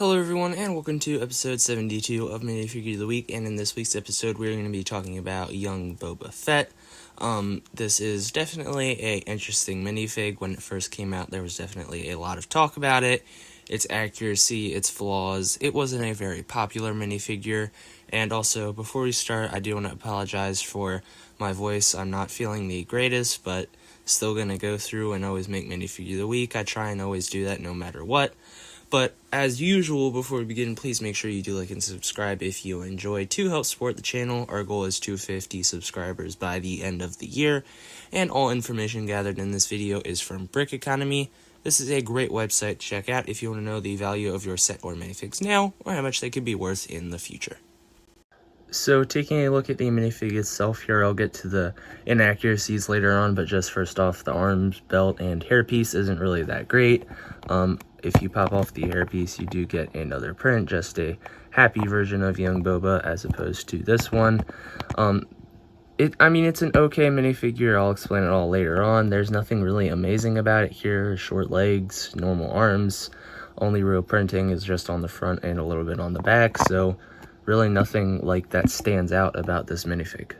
Hello everyone, and welcome to episode 72 of Minifigure of the Week, and in this week's episode we're going to be talking about young Boba Fett. This is definitely a interesting minifig. When it first came out, there was definitely a lot of talk about it, its accuracy, its flaws. It wasn't a very popular minifigure, and also, before we start, I do want to apologize for my voice. I'm not feeling the greatest, but still going to go through and always make Minifigure of the Week. I try and always do that no matter what. But as usual, before we begin, please make sure you do like and subscribe if you enjoy to help support the channel. Our goal is 250 subscribers by the end of the year, and all information gathered in this video is from Brick Economy. This is a great website to check out if you want to know the value of your set or minifigs now, or how much they could be worth in the future. So taking a look at the minifig itself here, I'll get to the inaccuracies later on, but just first off, the arms, belt, and hairpiece isn't really that great. If you pop off the hairpiece, you do get another print, just a happy version of young Boba as opposed to this one. It's an okay minifigure. I'll explain it all later on. There's nothing really amazing about it here. Short legs, normal arms. Only real printing is just on the front and a little bit on the back, so really nothing like that stands out about this minifig.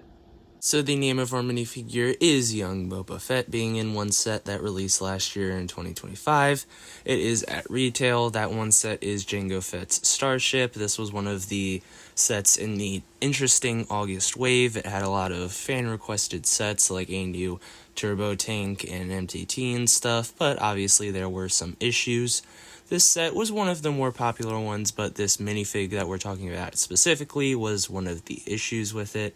So the name of our minifigure is young Boba Fett, being in one set that released last year in 2025. It is at retail. That one set is Jango Fett's Starship. This was one of the sets in the interesting August wave. It had a lot of fan-requested sets like a new turbo tank and MTT and stuff, but obviously there were some issues. This set was one of the more popular ones, but this minifig that we're talking about specifically was one of the issues with it.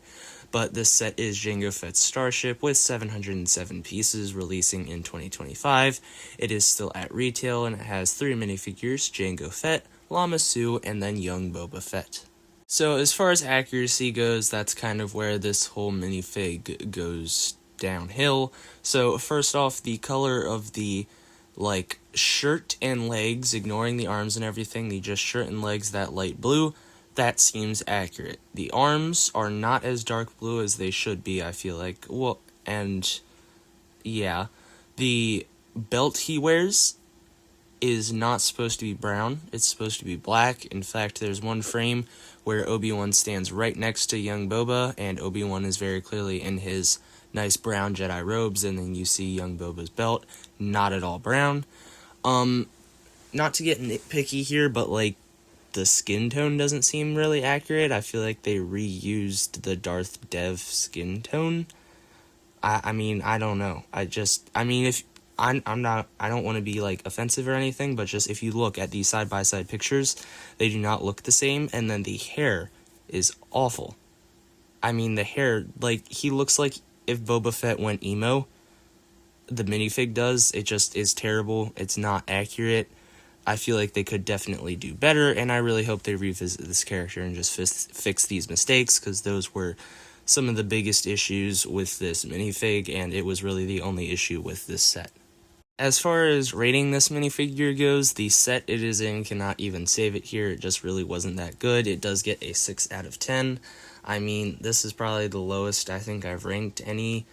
But this set is Jango Fett's Starship with 707 pieces releasing in 2025. It is still at retail and it has 3 minifigures, Jango Fett, Lama Su, and then young Boba Fett. So as far as accuracy goes, that's kind of where this whole minifig goes downhill. So first off, the color of the shirt and legs, ignoring the arms and everything, the just shirt and legs, that light blue, that seems accurate. The arms are not as dark blue as they should be, I feel like. Well, and yeah, the belt he wears is not supposed to be brown. It's supposed to be black. In fact, there's one frame where Obi-Wan stands right next to young Boba, and Obi-Wan is very clearly in his nice brown Jedi robes, and then you see young Boba's belt, not at all brown. Not to get nitpicky here, but the skin tone doesn't seem really accurate. I feel like they reused the Darth Dev skin tone. I don't know. I don't want to be offensive or anything, but just if you look at these side-by-side pictures, they do not look the same, and then the hair is awful. The hair, he looks like if Boba Fett went emo. The minifig does. It just is terrible. It's not accurate. I feel like they could definitely do better, and I really hope they revisit this character and just fix these mistakes, because those were some of the biggest issues with this minifig, and it was really the only issue with this set. As far as rating this minifigure goes, the set it is in cannot even save it here. It just really wasn't that good. It does get a 6 out of 10. This is probably the lowest I think I've ranked any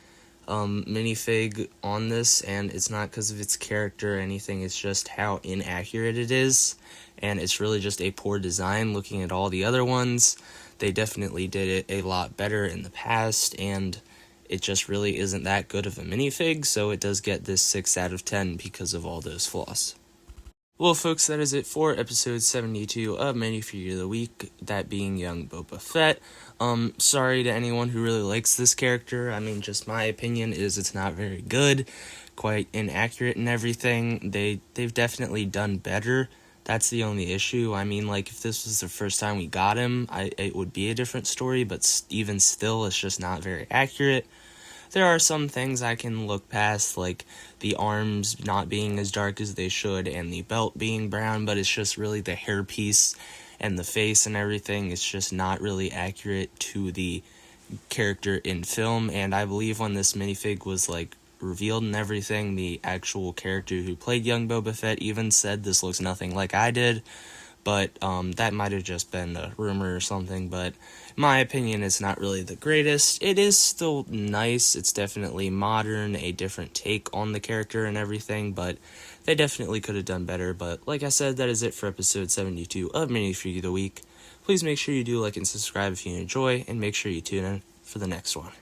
minifig on this, and it's not because of its character or anything, it's just how inaccurate it is, and it's really just a poor design. Looking at all the other ones, they definitely did it a lot better in the past, and it just really isn't that good of a minifig, so it does get this 6 out of 10 because of all those flaws. Well, folks, that is it for episode 72 of Minifigure of the Week, that being young Boba Fett. Sorry to anyone who really likes this character. Just my opinion is it's not very good, quite inaccurate and everything. They've definitely done better. That's the only issue. If this was the first time we got him, it would be a different story, but even still, it's just not very accurate. There are some things I can look past, like the arms not being as dark as they should and the belt being brown, but it's just really the hairpiece and the face and everything. It's just not really accurate to the character in film, and I believe when this minifig was revealed and everything, the actual character who played young Boba Fett even said this looks nothing like I did. but that might have just been a rumor or something. But in my opinion, it's not really the greatest. It is still nice. It's definitely modern, a different take on the character and everything, but they definitely could have done better. But like I said, that is it for episode 72 of Minifigure of the Week. Please make sure you do like and subscribe if you enjoy, and make sure you tune in for the next one.